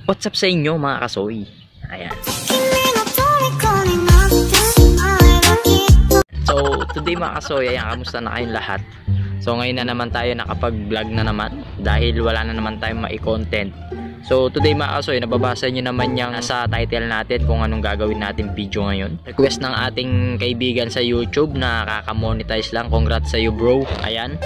What's up sa inyo mga kasoy? Ayan. So today mga kasoy, ayan, kamusta na kayong lahat? So ngayon na naman tayo nakapag-vlog na naman dahil wala na naman tayong mai-content. So today mga kasoy, nababasa nyo naman yung sa title natin kung anong gagawin natin video ngayon. Request ng ating kaibigan sa YouTube na kakamonetize lang. Congrats sa iyo bro. Ayan.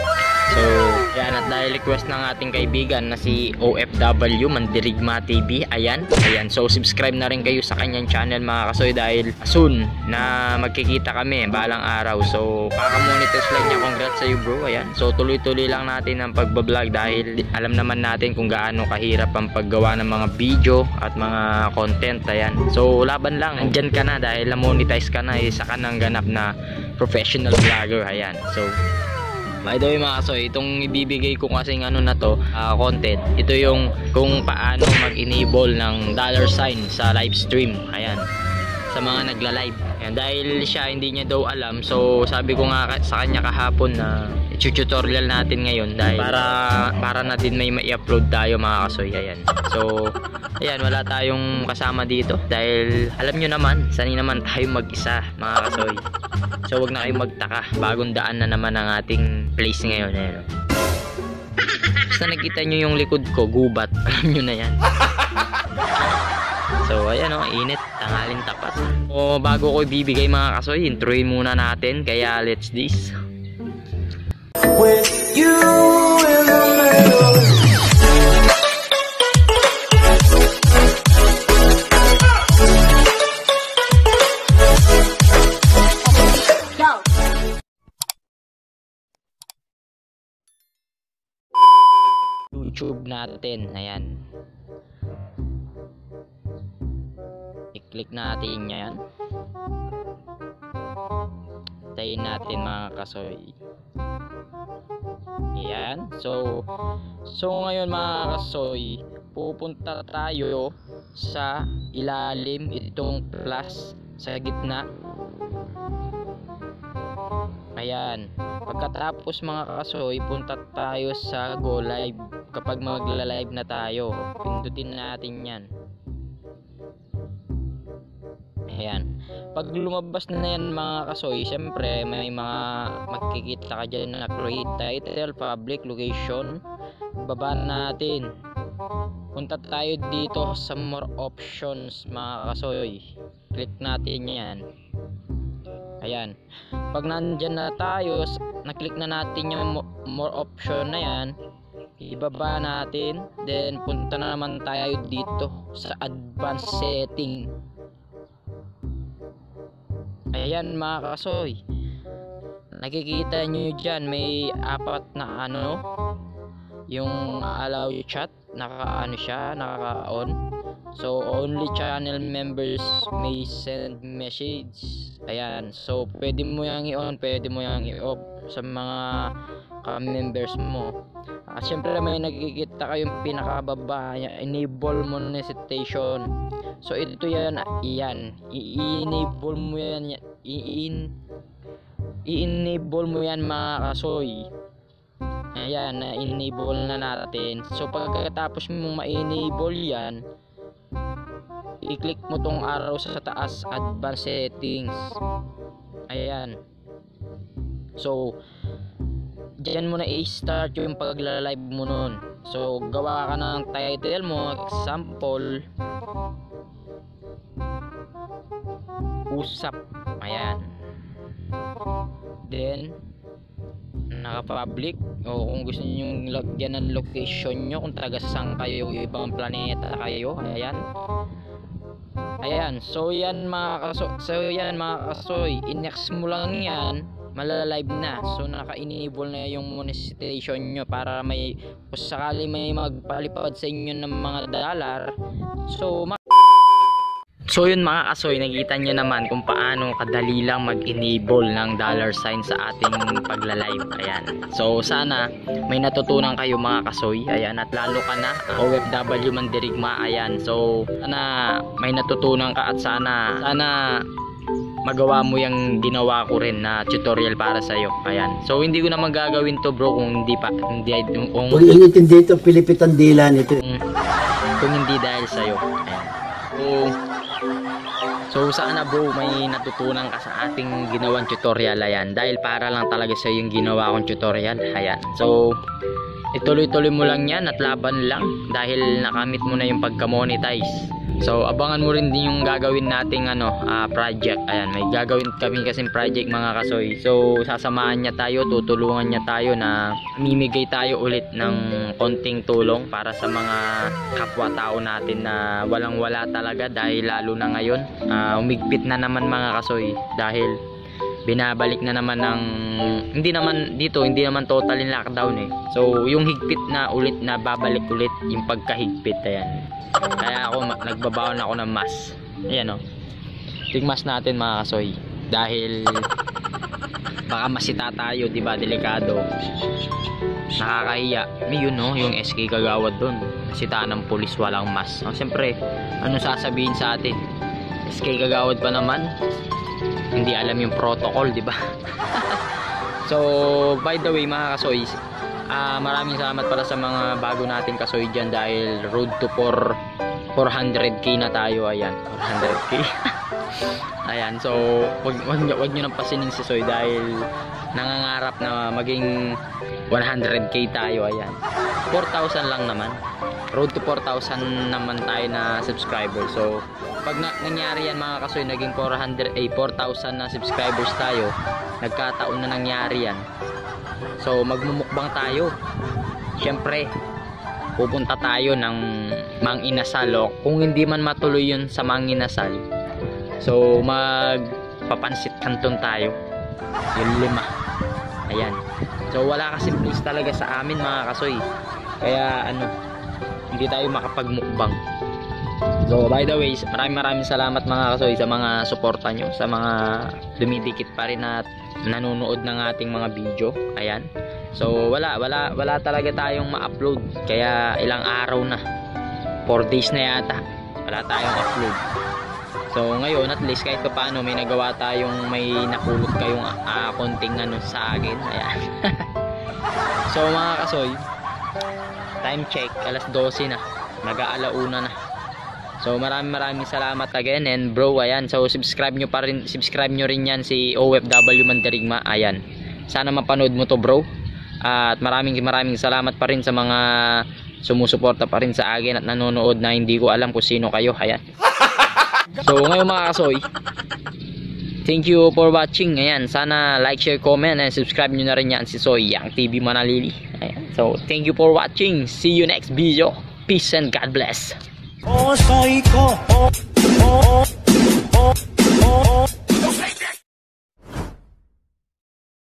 So yan, at dahil request ng ating kaibigan na si OFW Mandirigma TV. Ayan. So subscribe na rin kayo sa kanyang channel mga kasoy dahil soon na magkikita kami balang araw. So kakamonetize lang niya. Congrats sa iyo bro. Ayan. So tuloy-tuloy lang natin ang pagbablog dahil alam naman natin kung gaano kahirap ang paggawa ng mga video at mga content. Ayan. So laban lang, andyan ka na dahil na-monetize ka na, isa ka ng ganap na professional vlogger. Ayan. So by the way mga kasoy, itong ibibigay ko kasing ano na to, content, ito yung kung paano mag-enable ng $sign sa live stream. Ayan, sa mga nagla-live. Ayan, dahil siya hindi niya daw alam, so sabi ko nga sa kanya kahapon na tutorial natin ngayon dahil para na din may ma-upload tayo mga kasoy. Ayan. So ayan, wala tayong kasama dito dahil alam nyo naman, sanay naman tayo mag-isa mga kasoy. So wag na kayong magtaka, bagong daan na naman ang ating place ngayon. Ayan. Basta nakita nyo yung likod ko, gubat, alam nyo na yan. So ayan o, init, tanghaling tapat. So bago ko ibibigay mga kasoy, introin muna natin, kaya let's this. With you in the middle. YouTube natin, ayan. I-click natin yan. Tayin natin mga kasoy. Ayan. So ngayon mga kasoy, pupunta tayo sa ilalim, itong plus sa gitna. Ayan. Pagkatapos mga kasoy, punta tayo sa go live. Kapag magla-live na tayo, pindutin natin yan. Ayan. Pag lumabas na yan mga kasoy, syempre may mga makikita ka dyan na create title, public, location. Baba natin. Punta tayo dito sa more options mga kasoy. Click natin yan. Ayan. Pag nandyan na tayo, na-click na natin yung more option na yan, ibaba natin, then punta na naman tayo dito sa advanced setting. Ayan mga kasoy, nakikita nyo dyan may apat na ano, yung allow chat, naka-on. So only channel members may send message. Ayan, so pwede mo yang i-on, pwede mo yang i-off sa mga ka-members mo. Siyempre may nakikita kayong pinakababa, enable monetization. So ito yan, i-enable mo yan, i-enable mo yan mga kasoy. Ayan, na-enable na natin. So pagkatapos mo ma-enable yan, i-click mo tong arrow sa taas, advanced settings. Ayan. So diyan mo na i-start yung pagla-live mo nun. So gawa ka ng title mo, example, usap. Ayan. Then naka-public, o kung gusto niyo yung lagyan ng location nyo, kung taga saan kayo, ibang planeta kayo. Ayan. So yan mga kasoy, i-next mo lang yan, malalive na. So naka-enable na yung monetization nyo para may, kung sakali may magpalipad sa inyo ng mga dollar. So yun mga kasoy, nakita nyo naman kung paano kadali lang mag-enable ng $sign sa ating pagla-live. Ayan. So sana may natutunan kayo mga kasoy. Ayan, at lalo ka na OFW Mandirigma. Ayan. So sana may natutunan ka at sana magawa mo yung ginawa ko rin na tutorial para sa iyo. Ayan. So hindi ko naman gagawin to bro kung hindi intindi ito, pilipitan dila nito. kung hindi dahil sa'yo. Ayan. So sana bro, may natutunan ka sa ating ginawang tutorial. Ayan, dahil para lang talaga sa yung ginawa kong tutorial. Ayan, so ituloy-tuloy mo lang yan at laban lang dahil nakamit mo na yung pagka-monetize. So abangan mo rin din yung gagawin nating project. Ayan, may gagawin kami kasing project mga kasoy. So sasamahan niya tayo, tutulungan niya tayo na mimigay tayo ulit ng konting tulong para sa mga kapwa-tao natin na walang-wala talaga dahil lalo na ngayon umigpit na naman mga kasoy dahil binabalik na naman ng hindi naman totally lockdown eh. So yung higpit na ulit na babalik ulit yung pagkahigpit. Ayan, kaya ako nagbabaon ako ng mask. Ayan o, yung mask natin mga kasoy dahil baka masita tayo, diba, delikado, nakakahiya. May yun no, yung SK Kagawad dun, nasita ng pulis walang mask. Siyempre ano sasabihin sa atin, SK Kagawad pa naman hindi alam yung protocol, di ba? So by the way mga kasoy, maraming salamat pala sa mga bago nating kasoy dyan dahil road to 400k na tayo. Ayan, 400k. Ayan, so wag nyo nang pasinin si Soy dahil nangangarap na maging 100k tayo. Ayan, 4,000 lang naman, road to 4,000 naman tayo na subscriber. So pag nangyari yan mga kasoy, naging 4,000 na subscribers tayo, nagkataon na nangyari yan. So magmumukbang tayo, syempre pupunta tayo ng Mang Inasal, o kung hindi man matuloy yun sa Mang Inasal, so magpapansit canton tayo, yung 5. Ayan, so wala kasi place talaga sa amin mga kasoy, kaya hindi tayo makapagmukbang. So by the way, maraming salamat mga kasoy sa mga suporta nyo, sa mga dumidikit pa rin at nanonood ng ating mga video. Ayan, so wala talaga tayong ma-upload, kaya ilang araw na, 4 days na yata wala tayong upload. So ngayon at least kahit pa paano may nagawa tayong, may napulot kayong konting sa akin. Ayan. So mga kasoy, time check, alas 12 na, mag-aalauna na. So maraming salamat again, and bro, ayan, so subscribe nyo rin yan si OFW Mandirigma. Ayan, sana mapanood mo to bro, at maraming salamat pa rin sa mga sumusuporta pa rin sa akin at nanonood na hindi ko alam kung sino kayo. Ayan. So ngayon mga kasoy, thank you for watching. Ayan, sana like, share, comment, and subscribe nyo na rin yan si Soy Yang TV Manalili. Ayan, so thank you for watching, see you next video, peace and God bless. Oh, soy ko. Oh.